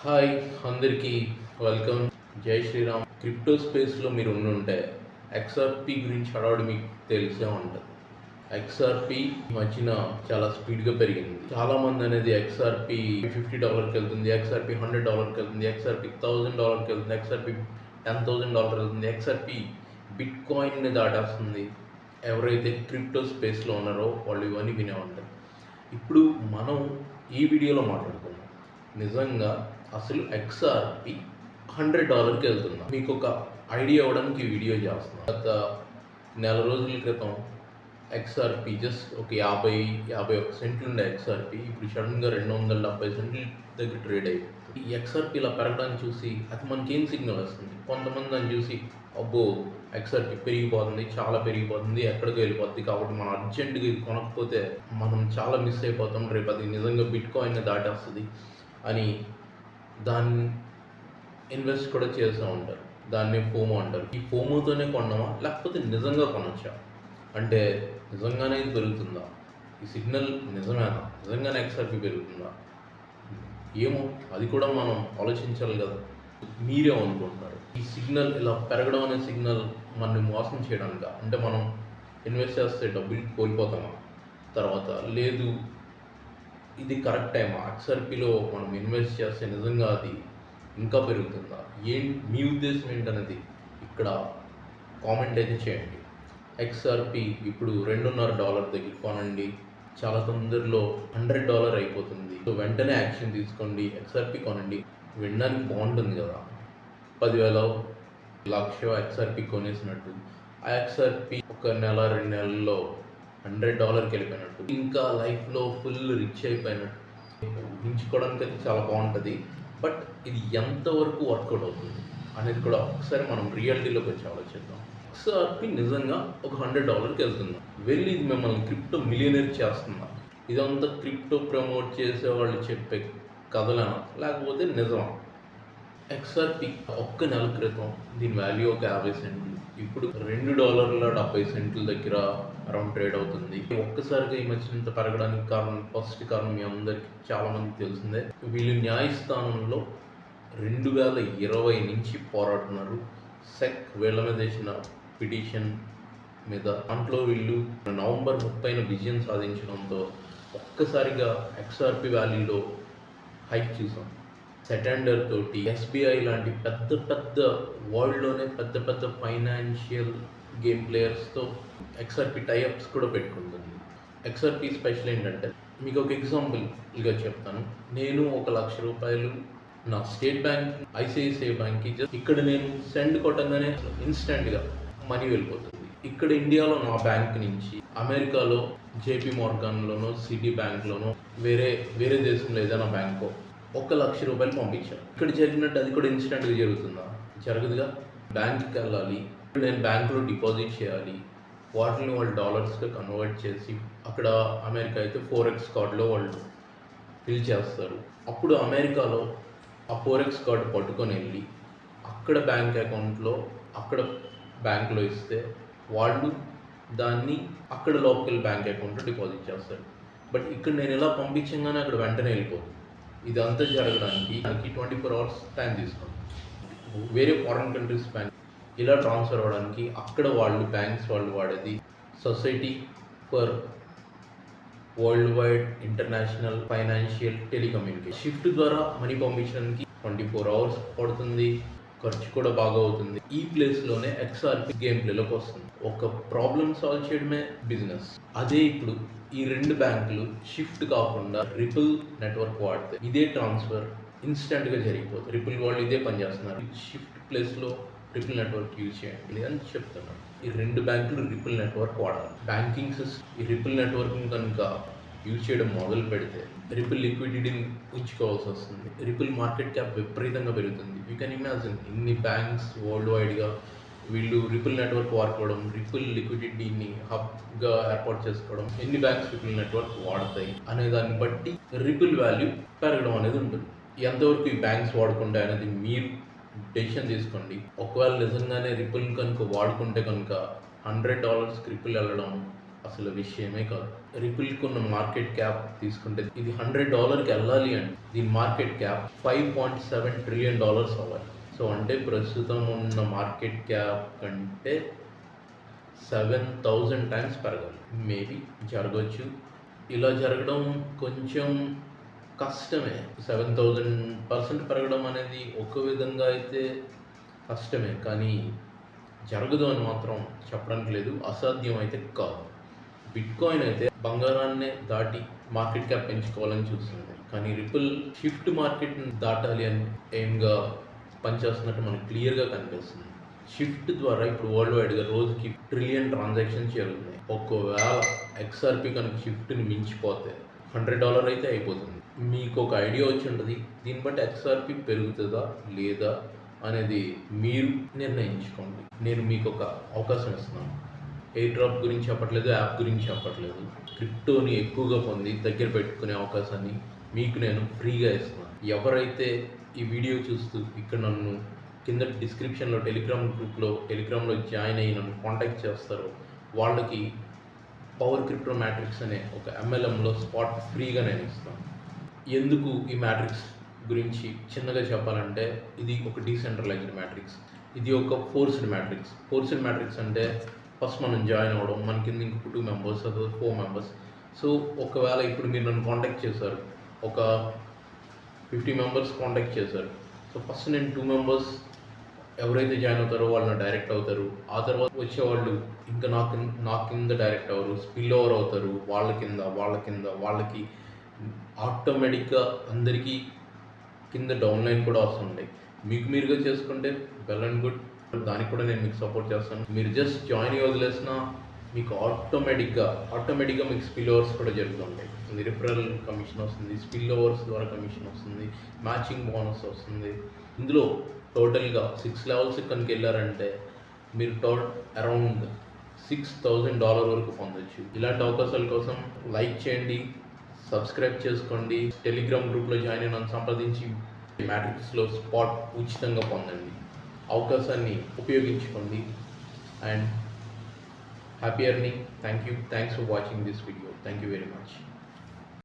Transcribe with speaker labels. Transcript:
Speaker 1: Hi అందరికీ welcome. జై Sriram. Crypto స్పేస్లో మీరు ఉండుంటే XRP గురించి అడవడం మీకు తెలిసే ఉంటుంది. XRP మధ్యన చాలా స్పీడ్గా పెరిగింది. చాలామంది అనేది XRP $50కి వెళ్తుంది, XRP $100కి వెళ్తుంది, XRP $1000కి వెళ్తుంది, XRP $10,000 వెళ్తుంది, XRP బిట్ కాయిన్ని దాటేస్తుంది. ఎవరైతే క్రిప్టో స్పేస్లో ఉన్నారో వాళ్ళు ఇవన్నీ వినే ఉంటారు. ఇప్పుడు మనం ఈ వీడియోలో మాట్లాడుకుందాం నిజంగా అసలు XRP $100కి వెళ్తుందా. మీకు ఒక ఐడియా ఇవ్వడానికి ఈ వీడియో చేస్తున్నాను. గత నెల రోజుల క్రితం XRP జస్ట్ ఒక 51 సెంట్లు ఉండే XRP ఇప్పుడు సడన్గా 270 సెంట్ల దగ్గర ట్రేడ్ అయిపోతుంది. ఈ XRP ఇలా పెరగడాన్ని చూసి అది మనకి ఏం సిగ్నల్ వస్తుంది? కొంతమంది దాన్ని చూసి అబ్బో XRP పెరిగిపోతుంది, చాలా పెరిగిపోతుంది, ఎక్కడికి వెళ్ళిపోతుంది, కాబట్టి మనం అర్జెంటుగా ఇది కొనకపోతే మనం చాలా మిస్ అయిపోతాం, రేపు అది నిజంగా బిట్ కాయిన్ని దాటేస్తుంది అని దాన్ని ఇన్వెస్ట్ కూడా చేస్తూ ఉంటారు. దాన్ని ఫోమో అంటారు. ఈ ఫోమోతోనే కొన్నామా లేకపోతే నిజంగా కొనొచ్చా? అంటే నిజంగానే ఇది పెరుగుతుందా? ఈ సిగ్నల్ నిజమేనా? నిజంగానే XRP పెరుగుతుందా? ఏమో అది కూడా మనం ఆలోచించాలి కదా. మీరే అనుకుంటున్నారు ఈ సిగ్నల్ ఇలా పెరగడం అనే సిగ్నల్ మనల్ని మోసం చేయడానికా? అంటే మనం ఇన్వెస్ట్ చేస్తే డబ్బులు కోల్పోతామా? తర్వాత లేదు ఇది కరెక్ట్ టైమా? XRPలో మనం ఇన్వెస్ట్ చేస్తే నిజంగా అది ఇంకా పెరుగుతుందా? మీ ఉద్దేశం ఏంటనేది ఇక్కడ కామెంట్ అయితే చేయండి. XRP ఇప్పుడు $2.5 దగ్గర కొనండి, చాలా తొందరలో $100 అయిపోతుంది. సో వెంటనే యాక్షన్ తీసుకోండి, XRP కొనండి. వినడానికి బాగుంటుంది కదా, 10,000 లక్ష XRP కొనేసినట్టు. ఆ XRP ఒక నెల 2 నెలల్లో $100కి వెళ్ళిపోయినట్టు, ఇంకా లైఫ్లో ఫుల్ రిచ్ అయిపోయినట్టు ఊహించుకోవడానికి అయితే చాలా బాగుంటుంది. బట్ ఇది ఎంతవరకు వర్కౌట్ అవుతుంది అనేది కూడా ఒకసారి మనం రియాలిటీలోకి వచ్చి ఆలోచిద్దాం. XRP నిజంగా ఒక $100కి వెళ్తుందా? వెళ్ళి ఇది మిమ్మల్ని క్రిప్టో మిలియనర్ చేస్తుందా? ఇదంతా క్రిప్టో ప్రమోట్ చేసే వాళ్ళు చెప్పే కథలేనా లేకపోతే నిజమా? XRP ఒక్క నెల క్రితం దీని వాల్యూ ఒక 50 సెంట్లు, ఇప్పుడు $2.70 దగ్గర అరౌండ్ ట్రేడ్ అవుతుంది. ఒక్కసారిగా ఈ మధ్య ఇంత పెరగడానికి కారణం, ఫస్ట్ కారణం మీ అందరికీ చాలామందికి తెలిసిందే. వీళ్ళు న్యాయస్థానంలో 2020 నుంచి పోరాడుతున్నారు. సెక్ వీళ్ళ మీద వేసిన పిటిషన్ మీద. దాంట్లో వీళ్ళు నవంబర్ 30న విజయం సాధించడంతో ఒక్కసారిగా XRP వాల్యూలో హైక్ చూసాం. సెటెండర్ తోటి, SBI లాంటి పెద్ద వరల్డ్లోనే పెద్ద ఫైనాన్షియల్ గేమ్ ప్లేయర్స్తో XRP టైఅప్స్ కూడా పెట్టుకుంటుంది. XRP స్పెషల్ ఏంటంటే మీకు ఒక ఎగ్జాంపుల్గా చెప్తాను. నేను ₹1,00,000 నా స్టేట్ బ్యాంక్, ICICI బ్యాంక్కి జస్ట్ ఇక్కడ నేను సెండ్ కొట్టగానే ఇన్స్టెంట్గా మనీ వెళ్ళిపోతుంది. ఇక్కడ ఇండియాలో నా బ్యాంక్ నుంచి అమెరికాలో JP మోర్గాన్లోనో, సిటీ బ్యాంక్లోనో, వేరే దేశంలో ఏదైనా బ్యాంకో ₹1,00,000 పంపించాను. ఇక్కడ జరిగినట్టు అది కూడా ఇన్స్టెంట్గా జరుగుతుందా? జరగదుగా. బ్యాంక్కి వెళ్ళాలి, నేను బ్యాంకులో డిపాజిట్ చేయాలి, వాటిని వాళ్ళు డాలర్స్గా కన్వర్ట్ చేసి అక్కడ అమెరికా అయితే 4x కార్డులో వాళ్ళు ఫిల్ చేస్తారు. అప్పుడు అమెరికాలో ఆ 4x కార్డు పట్టుకొని వెళ్ళి అక్కడ బ్యాంక్ అకౌంట్లో అక్కడ బ్యాంకులో ఇస్తే వాళ్ళు దాన్ని అక్కడ లోకల్ బ్యాంక్ అకౌంట్లో డిపాజిట్ చేస్తారు. బట్ ఇక్కడ నేను ఇలా పంపించగానే అక్కడ వెంటనే వెళ్ళిపోతుంది. ఇదంతా జరగడానికి దానికి 24 అవర్స్ టైం తీసుకుంది. వేరే ఫారిన్ కంట్రీస్ బ్యాంక్ ఇలా ట్రాన్స్ఫర్ అవ్వడానికి అక్కడ బ్యాంక్స్ వాళ్ళు వాడేది society for world wide international financial telecommunication. Shift ద్వారా మనీ పంపించడానికి 24 అవర్స్ పడుతుంది, ఖర్చు కూడా బాగా అవుతుంది. ఈ ప్లేస్లోనే XRP గేమ్ ప్లేలోకి వస్తుంది. ఒక ప్రాబ్లమ్ సాల్వ్ చేయడమే బిజినెస్. అదే ఇప్పుడు ఈ 2 బ్యాంకులు షిఫ్ట్ కాకుండా రిపుల్ నెట్వర్క్ వాడితే ఇదే ట్రాన్స్ఫర్ ఇన్స్టెంట్గా జరిగిపోతుంది. రిపుల్ వాళ్ళు ఇదే పని చేస్తున్నారు. షిఫ్ట్ ప్లేస్లో రిపుల్ నెట్వర్క్ యూజ్ చేయండి అని చెప్తున్నారు. ఈ 2 బ్యాంకులు రిపుల్ నెట్వర్క్ వాడాలి. బ్యాంకింగ్ సిస్టమ్ ఈ రిపుల్ నెట్వర్క్ని కనుక యూజ్ చేయడం మొదలు పెడితే రిపుల్ లిక్విడిటీని ఉంచుకోవాల్సి వస్తుంది. రిపుల్ మార్కెట్ క్యాప్ విపరీతంగా పెరుగుతుంది. యూ కెన్ ఇమాజిన్ ఇన్ని బ్యాంక్స్ వరల్డ్ వైడ్గా వీళ్ళు రిపుల్ నెట్వర్క్ వాడుకోవడం, రిపుల్ లిక్విడిటీని హబ్గా ఏర్పాటు చేసుకోవడం, ఎన్ని బ్యాంక్స్ రిపుల్ నెట్వర్క్ వాడతాయి అనే దాన్ని బట్టి రిపుల్ వాల్యూ పెరగడం అనేది ఉంటుంది. ఎంతవరకు ఈ బ్యాంక్స్ వాడుకుంటాయి అనేది మీరు డెసిషన్ తీసుకోండి. ఒకవేళ నిజంగానే రిపుల్ కనుక వాడుకుంటే కనుక $100 రిపుల్ వెళ్ళడం అసలు విషయమే కాదు. రిపుల్కి ఉన్న మార్కెట్ క్యాప్ తీసుకుంటే ఇది $100కి వెళ్ళాలి అంటే దీని మార్కెట్ క్యాప్ $5.7 ట్రిలియన్ అవ్వాలి. సో అంటే ప్రస్తుతం ఉన్న మార్కెట్ క్యాప్ కంటే 7,000 టైమ్స్ పెరగాలి. మేబీ జరగవచ్చు. ఇలా జరగడం కొంచెం కష్టమే. 7,000% పెరగడం అనేది ఒక విధంగా అయితే కష్టమే, కానీ జరగదు అని మాత్రం చెప్పడానికి లేదు. అసాధ్యం అయితే కాదు. బిట్కాయిన్ అయితే బంగారాన్నే దాటి మార్కెట్ క్యాప్ పెంచుకోవాలని చూస్తుంది, కానీ రిపుల్ షిఫ్ట్ మార్కెట్ని దాటాలి అని ఎయిమ్గా పనిచేస్తున్నట్టు మనకు క్లియర్గా కనిపిస్తుంది. షిఫ్ట్ ద్వారా ఇప్పుడు వరల్డ్ వైడ్గా రోజుకి ట్రిలియన్ ట్రాన్సాక్షన్స్ జరుగుతున్నాయి. ఒకవేళ XRP కనుక షిఫ్ట్ని మించిపోతే $100 అయితే అయిపోతుంది. మీకు ఒక ఐడియా వచ్చి ఉంటుంది. దీన్ని బట్టి XRP పెరుగుతుందా లేదా అనేది మీరు నిర్ణయించుకోండి. నేను మీకు ఒక అవకాశం ఇస్తున్నాను. ఎయిర్ డ్రాప్ గురించి చెప్పట్లేదు, యాప్ గురించి చెప్పట్లేదు. క్రిప్టోని ఎక్కువగా పొంది దగ్గర పెట్టుకునే అవకాశాన్ని మీకు నేను ఫ్రీగా ఇస్తున్నాను. ఎవరైతే ఈ వీడియో చూస్తూ ఇక్కడ నన్ను కింద డిస్క్రిప్షన్లో టెలిగ్రామ్లో జాయిన్ అయ్యి నన్ను కాంటాక్ట్ చేస్తారో వాళ్ళకి పవర్ క్రిప్టో మ్యాట్రిక్స్ అనే ఒక MLMలో స్పాట్ ఫ్రీగా నేను ఇస్తాను. ఎందుకు ఈ మ్యాట్రిక్స్ గురించి చిన్నగా చెప్పాలంటే, ఇది ఒక డీసెంట్రలైజ్డ్ మ్యాట్రిక్స్. ఇది ఒక ఫోర్స్డ్ మ్యాట్రిక్స్. ఫోర్స్డ్ మ్యాట్రిక్స్ అంటే ఫస్ట్ మనం జాయిన్ అవ్వడం, మన కింద ఇంకొక 2 మెంబర్స్ అదే 4 మెంబర్స్. సో ఒకవేళ ఇప్పుడు మీరు నన్ను కాంటాక్ట్ చేశారు, ఒక 50 మెంబర్స్ కాంటాక్ట్ చేశారు. సో ఫస్ట్ నేను 2 మెంబర్స్ ఎవరైతే జాయిన్ అవుతారో వాళ్ళు నా డైరెక్ట్ అవుతారు. ఆ తర్వాత వచ్చేవాళ్ళు ఇంకా నా కింద డైరెక్ట్ అవ్వరు, స్పిల్ ఓవర్ అవుతారు. వాళ్ళకి ఆటోమేటిక్గా అందరికీ కింద డౌన్లైన్ కూడా వస్తుంది. మీకు మీరుగా చేసుకుంటే వెల్ అండ్ గుడ్. దానికి కూడా నేను మీకు సపోర్ట్ చేస్తాను. మీరు జస్ట్ జాయిన్ వదిలేసినా మీకు ఆటోమేటిక్గా మీకు స్పిల్ ఓవర్స్ కూడా జరుగుతుంటాయి. రిఫరల్ కమిషన్ వస్తుంది, స్పిల్ ఓవర్స్ ద్వారా కమిషన్ వస్తుంది, మ్యాచింగ్ బోనస్ వస్తుంది. ఇందులో టోటల్గా 6 లెవెల్స్ కనుక వెళ్ళారంటే మీరు అరౌండ్ $6,000 వరకు పొందొచ్చు. ఇలాంటి అవకాశాల కోసం లైక్ చేయండి, సబ్స్క్రైబ్ చేసుకోండి, టెలిగ్రామ్ గ్రూప్లో జాయిన్ అయిన సంప్రదించి మ్యాట్రిక్స్లో స్పాట్ ఉచితంగా పొందండి. అవకాశాన్ని ఉపయోగించుకోండి. And happy earning. Thanks for watching this video. Thank you very much.